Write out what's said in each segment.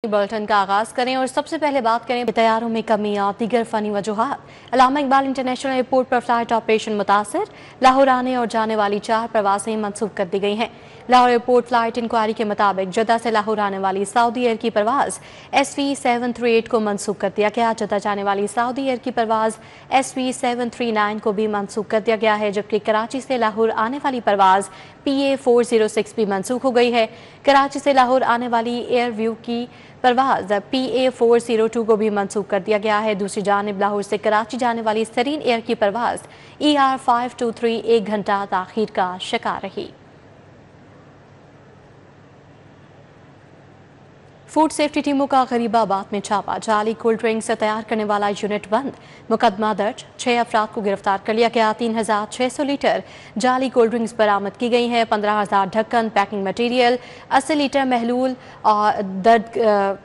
Bulletin का आगाज करें और सबसे पहले बात करें तैयारों में कमी और दीगर फनी वजूहात। अल्लामा इकबाल इंटरनेशनल एयरपोर्ट पर फ्लाइट ऑपरेशन मुतासर, लाहौर आने और जाने वाली 4 परवाजें मंसूख कर दी गई हैं। लाहौर एयरपोर्ट फ्लाइट इंक्वायरी के मुताबिक जद्दा से लाहौर आने वाली सऊदी एयर की परवाज SV738 को मंसूख कर दिया गया। जद्दा जाने वाली सऊदी एयर की परवाज SV739 को भी मंसूख कर दिया गया है, जबकि कराची से लाहौर आने वाली परवाज PA406 भी मंसूख हो गई है। कराची से लाहौर आने वाली एयर व्यू की परवाज PA402 को भी मंसूख कर दिया गया है। दूसरी जानिब लाहौर से कराची जाने वाली सरीन एयर की परवाज ER523 1 घंटा ताखीर का शिकार रही। फूड सेफ्टी टीमों का गरीबाबाद में छापा, जाली कोल्ड ड्रिंक से तैयार करने वाला यूनिट बंद, मुकदमा दर्ज, 6 अफराद को गिरफ्तार कर लिया गया। 3600 लीटर जाली कोल्ड ड्रिंक्स बरामद की गई हैं। 15000 ढक्कन, पैकिंग मटेरियल, 80 लीटर महलूल और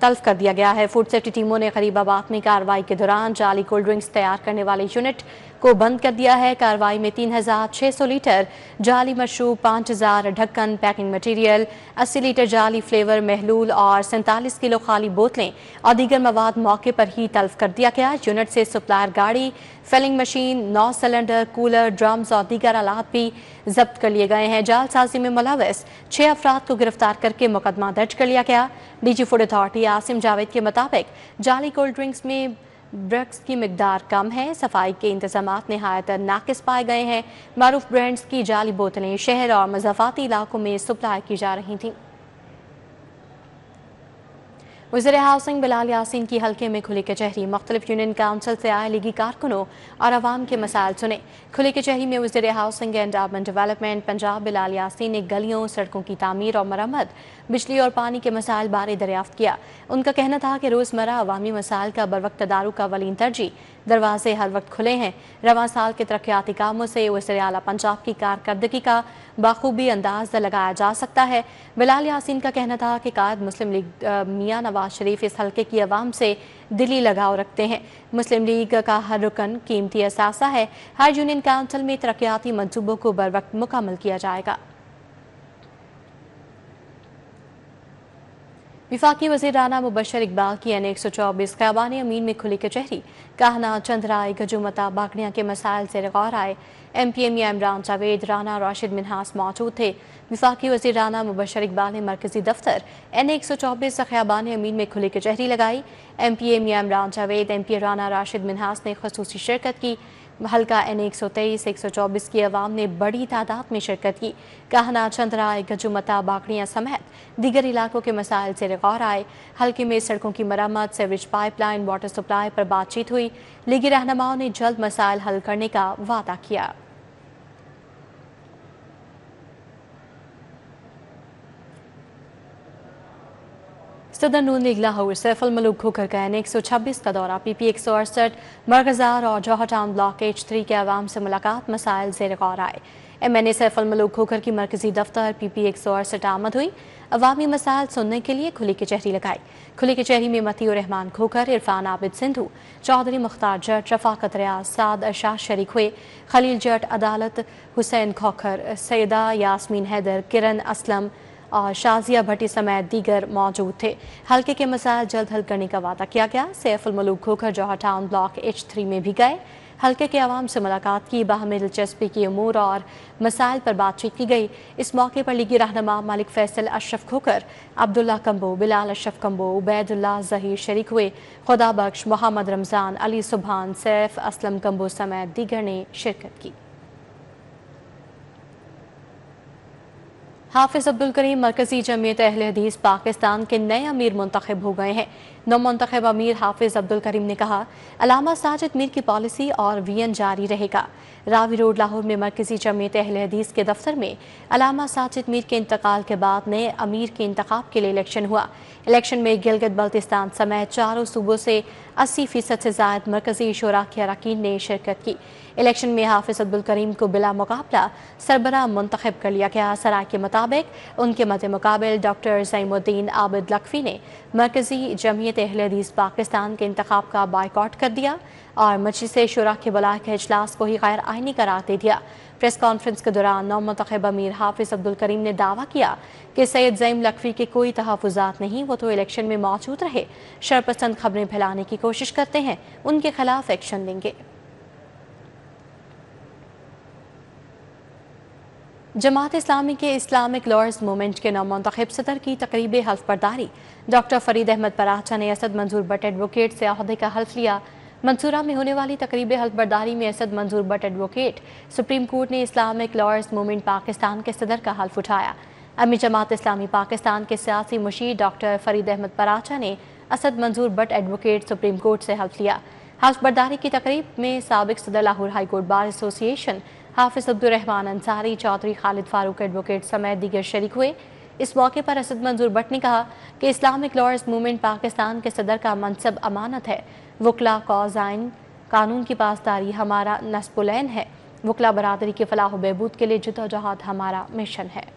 तल्फ कर दिया गया है। फूड सेफ्टी टीमों ने गरीबाबाद में कार्रवाई के दौरान जाली कोल्ड ड्रिंक्स तैयार करने वाले यूनिट को बंद कर दिया है। कार्रवाई में 3600 लीटर जाली मशरूब, 5000 ढक्कन, पैकिंग मटेरियल, 80 लीटर जाली फ्लेवर महलूल और 47 किलो खाली बोतलें और दीगर मवाद मौके पर ही तल्फ कर दिया गया। यूनिट से सप्लायर गाड़ी, filling machine, 9 cylinder, cooler, drums और दीगर आलात भी जब्त कर लिए गए हैं। जालसाजी में मुलव्वस 6 अफराद को गिरफ्तार करके मुकदमा दर्ज कर लिया गया। DG food authority Asim Javed के मुताबिक जाली कोल्ड ड्रिंक्स में ड्रग्स की मिकदार कम है, सफाई के इंतजामात नहायत नाकिस पाए गए हैं। मारूफ ब्रांड्स की जाली बोतलें शहर और मज़ाफ़ाती इलाकों में सप्लाई की जा रही थीं। वज़ीर हाउसिंग बिलाल यासीन की हल्के में खुली कचहरी, मुख्तलिफ यूनियन काउंसिल से आए लीगी कारकुनों और आवाम के मसाइल सुने। खुली कचहरी में वज़ीर housing and urban development Punjab Bilal Yasin ने गलियों, सड़कों की तामीर और मरम्मत, बिजली और पानी के मसाइल बारे दरियाफ्त किया। उनका कहना था कि रोज़मर्रा अवामी मसाइल का बरवक्त तदारुक का अवलीन तरजीह, दरवाजे हर वक्त खुले हैं। रवां साल के तरक्याती कामों से वज़ीर आला पंजाब की कारकर्दगी का बाखूबी अंदाज लगाया जा सकता है। बिलाल यासीन का कहना था कि कायद मुस्लिम लीग मियां नवाज शरीफ इस हल्के की आवाम से दिली लगाव रखते हैं। मुस्लिम लीग का हर रुकन कीमती असासा है। हर यूनियन काउंसिल में तरक्याती मंसूबों को बरवक्त मुकम्मल किया जाएगा। विफाकी वज़ीर राना मुबशर इकबाल की N124 ख़याबान अमीन में खुली कचहरी, कहना चंद्राई गजुमता बागड़िया के मसाइल से गौर आए। MPM इमरान जावेद, राना राशिद मिन्हास मौजूद थे। विफाकी वज़ीर राना मुबशर इकबाल ने मरकजी दफ्तर N124 ख़याबान अमीन में खुली कचहरी लगाई। MPM इमरान जावेद, MP राना राशिद मिन्हास ने खसूसी शिरकत की। हल्का N123 124 की अवाम ने बड़ी तादाद में शिरकत की। कहना चंद्राई गजुमता बागड़ियाँ समेत दीगर इलाकों के मसाइल से गौर आए। हल्के में सड़कों की मरम्मत, सीवरेज पाइपलाइन, वाटर सप्लाई पर बातचीत हुई। लीगी रहनुमाओं ने जल्द मसाइल हल करने का वादा किया। सदर नून लीग लाहौर सैफुल मलूक खोखर का N126 का दौरा, PP 168 मरकज़ार और जौहर टाउन ब्लॉक H3 के अवाम से मुलाकात, मसाइल ज़ेर गौर आए। MNA सैफुल मलूक खोखर की मरकजी दफ्तर PP 168 आमद हुई। अवामी मसाइल सुनने के लिए खुली कचहरी लगाई। खुली कचहरी में मतीउर रहमान खोखर, इरफान आबिद सिंधु, चौधरी मुख्तार जट, रफाकत रियाज, साद अरशाद शरीक हुए। खलील जट, अदालत हुसैन खोखर, सैयदा यास्मीन हैदर, किरण असलम और शाजिया भट्टी समेत दीगर मौजूद थे। हल्के के मसाइल जल्द हल करने का वादा किया गया। सैफुल मलूक खोखर जौहर टाउन ब्लॉक H3 में भी गए। हल्के के अवाम से मुलाकात की, बाहमी दिलचस्पी की उमूर और मसाइल पर बातचीत की गई। इस मौके पर लीगी रहनुमा मलिक फैसल अशरफ खोखर, अब्दुल्ला कंबो, बिलाल अशरफ कंबो, उबैदुल्लाह जहीर शरीक हुए। खुदा बख्श, मोहम्मद रमज़ान, अली सुबहान, सैफ असलम कंबो समेत दीगर ने शिरकत की। हाफिज अब्दुल करीम मरकजी जमीयत अहले हदीस पाकिस्तान के नए अमीर मुंतखब हो गए हैं। नौमुंतखब अमीर हाफिज अब्दुल करीम ने कहा, अलामा साजिद मीर की पॉलिसी और VN जारी रहेगा। रावी रोड लाहौर में मरकजी जमीयत अहले हदीस के दफ्तर में अलामा साजिद मीर के इंतकाल के बाद नए अमीर के इंतखाब के लिए इलेक्शन हुआ। इलेक्शन में गिलगित बल्तिस्तान समेत चारों सूबों से 80% से ज़ायद मरकजी शोरा के अरकान ने शिरकत की। इलेक्शन में हाफिज अब्दुल करीम को बिला मुकाबला सरबराह मुंतखब कर लिया गया। सराय के मुताबिक उनके मद्दे मुकाबिल डॉक्टर ज़ैमुद्दीन आबिद लखवी ने मरकजी जमीयत अहले हदीस पाकिस्तान के इंतखाब का बाइकआउट कर दिया और मजलिस शुरा के बुलाए गए इजलास को ही गैर आइनी करार दे दिया। प्रेस कॉन्फ्रेंस के दौरान नौमुंतखब अमीर हाफिज अब्दुल करीम ने दावा किया कि सैयद ज़ैम लखवी के कोई तहफ़्फ़ुज़ात नहीं, वो तो इलेक्शन में मौजूद रहे, शरपसंद खबरें फैलाने की कोशिश करते हैं, उनके खिलाफ एक्शन लेंगे। जमात इस्लामी के इस्लामिक लॉर्ड्स मूवमेंट के नौमुंतखब सदर की तकरीब हल्फ बर्दारी। डॉक्टर फरीद अहमद पराचा ने असद मंजूर बट एडवोकेट से अहदे का हल्फ लिया। मंसूरा में होने वाली तकरीब हल्फ बर्दारी में असद मंजूर बट एडवोकेट, सुप्रीम कोर्ट ने इस्लामिक लॉर्ड्स मूवमेंट पाकिस्तान के सदर का हल्फ उठाया। अमीर जमात इस्लामी पाकिस्तान के सियासी मुशीर डॉक्टर फरीद अहमद पराचा ने असद मंजूर बट एडवोकेट सुप्रीम कोर्ट से हल्फ लिया। हल्फ बर्दारी की तकरीब में साबिक सदर Lahore high court bar association Hafiz Abdul Rehman Ansari, Chaudhry Khalid Farooq advocate समेत दीगर शरीक हुए। इस मौके पर असद मंजूर बट ने कहा कि इस्लामिक लॉर्ड्स मूवमेंट पाकिस्तान के सदर का मनसब अमानत है। वकला कौज़ाइन कानून की पासदारी हमारा नस्बुलैन है। वकला बरादरी के फलाह बहबूद के लिए जद्दोजहद हमारा मिशन है।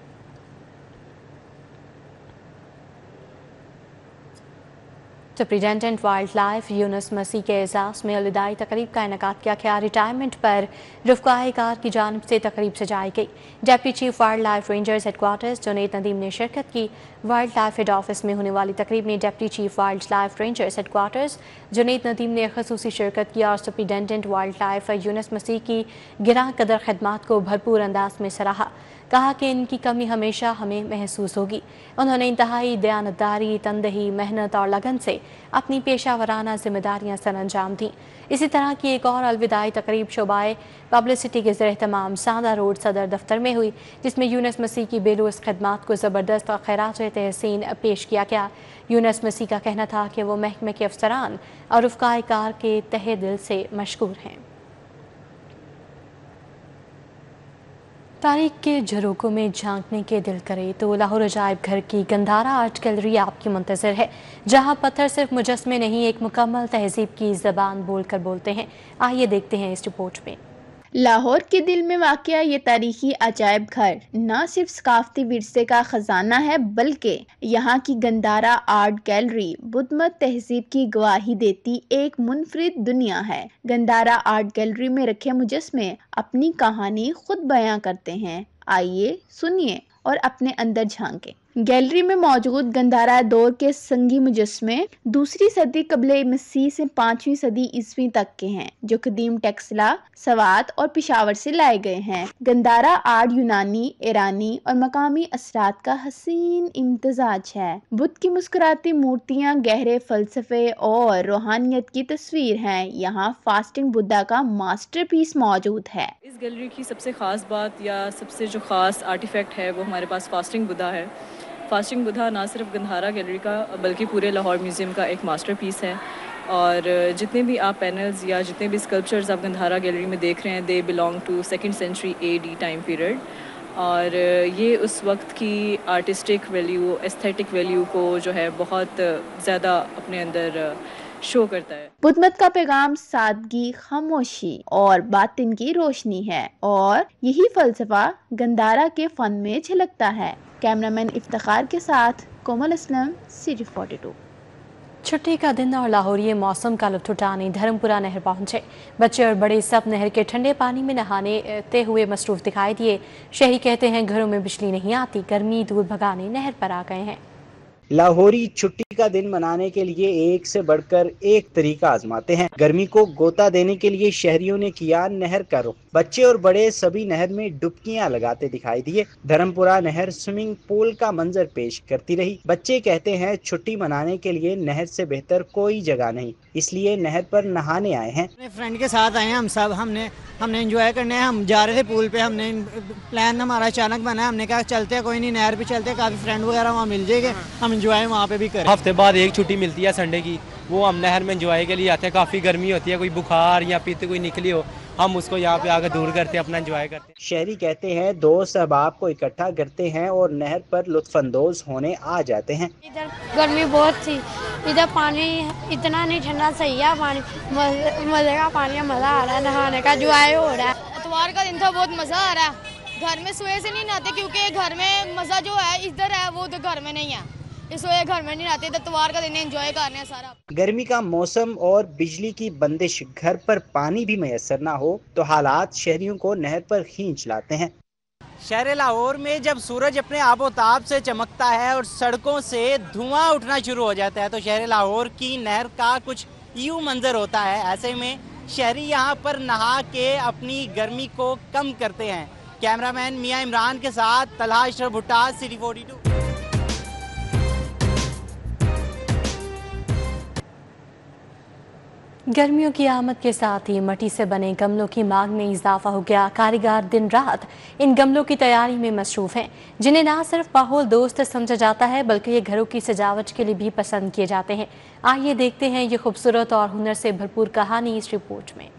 सुप्रिटेंडेंट वाइल्ड लाइफ यूनुस मसीह के एजाज़ में अलविदाई तकरीब का इनेकाद किया गया। रिटायरमेंट पर रफ़क़ाए कार की जानिब से तकरीब सजाई गई। Deputy chief wild life rangers headquarters Junaid Nadeem ने शिरकत की। वाइल्ड लाइफ हेड ऑफिस में होने वाली तकरीब में deputy chief wild life rangers headquarters Junaid Nadeem ने ख़ुसूसी शिरकत किया और सुप्रिटेंडेंट वाइल्ड लाइफ यूनुस मसीह की गिरां कदर खदमात को भरपूर अंदाज में सराहा। कहा कि इनकी कमी हमेशा हमें महसूस होगी। उन्होंने इंतहाई दयानतदारी, तनदही, मेहनत और लगन से अपनी पेशावराना जिम्मेदारियां सर अंजाम दी। इसी तरह की एक और अलविदाई तकरीब शोबाए पब्लिसिटी के ज़रिए तमाम सादा रोड सदर दफ्तर में हुई, जिसमें यूनुस मसीह की बेलुस खदमात को ज़बरदस्त और खैरात तहसीन पेश किया गया। यूनुस मसीह का कहना था कि वो महकमे के अफसरान और रफ़क़ाए कार के तहे दिल से मशकूर हैं। तारीख के झरोकों में झांकने के दिल करे तो लाहौर अजायब घर की गंधारा आर्ट गैलरी आपकी मुंतज़र है, जहां पत्थर सिर्फ मुजस्मे नहीं एक मुकम्मल तहजीब की ज़बान बोलकर बोलते हैं। आइए देखते हैं इस रिपोर्ट में। लाहौर के दिल में वाक़या ये तारीखी अजायब घर न सिर्फ सकाफती विरसे का खजाना है, बल्कि यहाँ की गंधारा आर्ट गैलरी बुद्धमत तहजीब की गवाही देती एक मुनफरिद दुनिया है। गंधारा आर्ट गैलरी में रखे मुजस्मे अपनी कहानी खुद बयां करते हैं। आइए सुनिए और अपने अंदर झांके। गैलरी में मौजूद गंधारा दौर के संगी मुजस्मे दूसरी सदी कबले मसीह से 5वीं सदी ईस्वी तक के हैं, जो कदीम टेक्सला, सवात और पिशावर से लाए गए हैं। गंधारा आर्ट यूनानी, ईरानी और मकामी असरात का हसीन इम्तजाज है। बुद्ध की मुस्कुराती मूर्तियां गहरे फलसफे और रूहानियत की तस्वीर हैं। यहाँ फास्टिंग बुद्धा का मास्टरपीस मौजूद है। इस गैलरी की सबसे ख़ास बात या सबसे जो ख़ास आर्टिफैक्ट है वो हमारे पास फास्टिंग बुद्धा है। फास्टिंग बुद्धा ना सिर्फ गंधारा गैलरी का बल्कि पूरे लाहौर म्यूज़ियम का एक मास्टरपीस है। और जितने भी आप पैनल्स या जितने भी स्कल्पचर्स आप गंधारा गैलरी में देख रहे हैं, they belong to 2nd century AD time period. और ये उस वक्त की आर्टिस्टिक वैल्यू, एस्थेटिक वैल्यू को जो है बहुत ज़्यादा अपने अंदर शो करता है। बुद्धमत का पैगाम सादगी, खामोशी और बातिन की रोशनी है और यही फलसफा गंधारा के फन में झलकता है। कैमरामैन इफ्तिखार के साथ कोमल असलम, City 42। छुट्टी का दिन और लाहौरिये मौसम का लुत्फ उठाने धर्मपुरा नहर पहुंचे। बच्चे और बड़े सब नहर के ठंडे पानी में नहाने हुए मसरूफ दिखाई दिए। शहरी कहते हैं घरों में बिजली नहीं आती, गर्मी दूर भगाने नहर पर आ गए हैं। लाहौरी छुट्टी का दिन मनाने के लिए एक से बढ़कर एक तरीका आजमाते हैं। गर्मी को गोता देने के लिए शहरियों ने किया नहर का रुख। बच्चे और बड़े सभी नहर में डुबकियां लगाते दिखाई दिए। धर्मपुरा नहर स्विमिंग पूल का मंजर पेश करती रही। बच्चे कहते हैं छुट्टी मनाने के लिए नहर से बेहतर कोई जगह नहीं, इसलिए नहर पर नहाने आए हैं। अपने फ्रेंड के साथ आए हैं हम सब। हमने एंजॉय करने हैं। हम जा रहे थे पूल पे, हमने प्लान हमारा अचानक बना है। हमने कहा चलते हैं, कोई नहीं नहर पे चलते, काफी फ्रेंड वगैरह वहाँ मिल जाएंगे, हम एंजॉय वहाँ पे भी करें। हफ्ते बाद एक छुट्टी मिलती है संडे की, वो हम नहर में एंजॉय के लिए आते हैं। काफ़ी गर्मी होती है, कोई बुखार या पीते कोई निकली हो, हम उसको यहाँ पे आकर दूर करते हैं, अपना एंजॉय करते हैं। शहरी कहते हैं दोस्त अहबाब को इकट्ठा करते हैं और नहर पर लुत्फानंदोज होने आ जाते हैं। इधर गर्मी बहुत थी, इधर पानी इतना नहीं ठंडा, सही है पानी, मज़े का पानी है, मज़ा आ रहा है, नहाने का जो आए हो रहा है। इतवार का दिन था, बहुत मज़ा आ रहा है। घर में सुबह से नहीं नहाते क्योंकि घर में मज़ा जो है इधर है वो तो घर में नहीं है, इस वजह घर में नहीं नहाते। इतवार का दिन एंजॉय करने हैं सारा। गर्मी का मौसम और बिजली की बंदिश, घर पर पानी भी मैसर ना हो तो हालात शहरियों को नहर पर खींच लाते हैं। शहर लाहौर में जब सूरज अपने आबोताब से चमकता है और सड़कों से धुआं उठना शुरू हो जाता है तो शहर लाहौर की नहर का कुछ यूं मंजर होता है। ऐसे में शहरी यहाँ पर नहा के अपनी गर्मी को कम करते हैं। कैमरामैन मियां इमरान के साथ तलहा अशरफ भुट्टा, सिटी 42। गर्मियों की आमद के साथ ही मिट्टी से बने गमलों की मांग में इजाफा हो गया। कारीगर दिन रात इन गमलों की तैयारी में मसरूफ हैं, जिन्हें ना सिर्फ माहौल दोस्त समझा जाता है बल्कि ये घरों की सजावट के लिए भी पसंद किए जाते हैं। आइए देखते हैं ये खूबसूरत और हुनर से भरपूर कहानी इस रिपोर्ट में।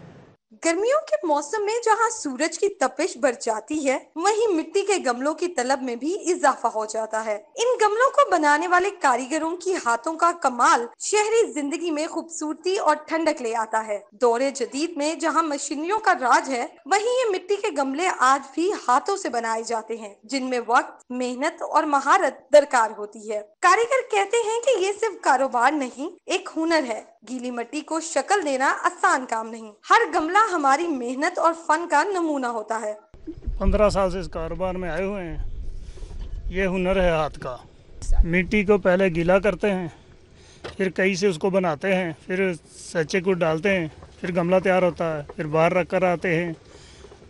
गर्मियों के मौसम में जहां सूरज की तपिश बढ़ जाती है, वहीं मिट्टी के गमलों की तलब में भी इजाफा हो जाता है। इन गमलों को बनाने वाले कारीगरों की हाथों का कमाल शहरी जिंदगी में खूबसूरती और ठंडक ले आता है। दौरे जदीद में जहां मशीनरियों का राज है, वहीं ये मिट्टी के गमले आज भी हाथों से बनाए जाते हैं, जिनमें वक्त, मेहनत और महारत दरकार होती है। कारीगर कहते हैं कि ये सिर्फ कारोबार नहीं, एक हुनर है। गीली मिट्टी को शक्ल देना आसान काम नहीं, हर गमला हमारी मेहनत और फन का नमूना होता है। 15 साल से इस कारोबार में आए हुए हैं। ये हुनर है हाथ का। मिट्टी को पहले गीला करते हैं, फिर कई से उसको बनाते हैं, फिर सच्चे को डालते हैं, फिर गमला तैयार होता है, फिर बाहर रख कर आते हैं,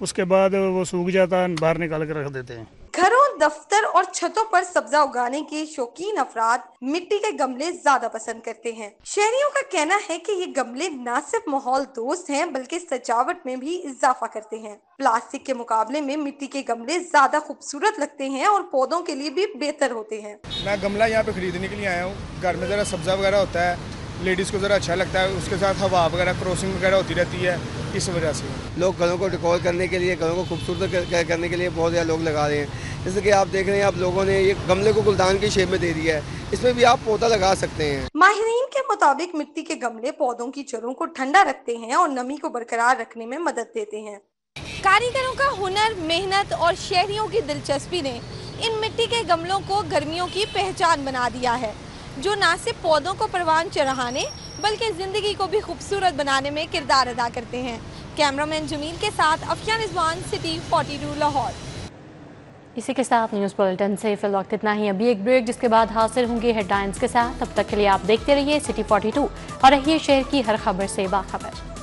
उसके बाद वो सूख जाता है, बाहर निकाल कर रख देते हैं। घरों, दफ्तर और छतों पर सब्जा उगाने के शौकीन अफराद मिट्टी के गमले ज्यादा पसंद करते हैं। शहरियों का कहना है कि ये गमले न सिर्फ माहौल दोस्त हैं बल्कि सजावट में भी इजाफा करते हैं। प्लास्टिक के मुकाबले में मिट्टी के गमले ज्यादा खूबसूरत लगते हैं और पौधों के लिए भी बेहतर होते हैं। मैं गमला यहाँ पे खरीदने के लिए आया हूँ। घर में जरा सब्जा वगैरह होता है, लेडीज़ को ज़रा अच्छा लगता है, उसके साथ हवा वगैरह क्रॉसिंग वगैरह होती रहती है, इस वजह से लोग घरों को डेकोर करने के लिए, घरों को खूबसूरत करने के लिए बहुत ज़्यादा लोग लगा रहे हैं। जैसे कि आप देख रहे हैं, आप लोगों ने ये गमले को गुलदान की शेप में दे दिया है, इसमें भी आप पौधा लगा सकते हैं। माहिरीन के मुताबिक मिट्टी के गमले पौधों की जड़ों को ठंडा रखते हैं और नमी को बरकरार रखने में मदद देते हैं। कारीगरों का हुनर, मेहनत और शहरियों की दिलचस्पी ने इन मिट्टी के गमलों को गर्मियों की पहचान बना दिया है, जो न सिर्फ पौधों को परवान चढ़ाने बल्कि जिंदगी को भी खूबसूरत बनाने में किरदार अदा करते हैं। कैमरामैन जमील के साथ अफिया रिजवान, सिटी 42 लाहौर। इसी के साथ न्यूज़ बुलेटिन से फिल वक्त इतना ही। अभी एक ब्रेक, जिसके बाद हाजिर होंगे हेडलाइंस के साथ। तब तक के लिए आप देखते रहिए सिटी 42 और रहिए शहर की हर खबर से बाखबर।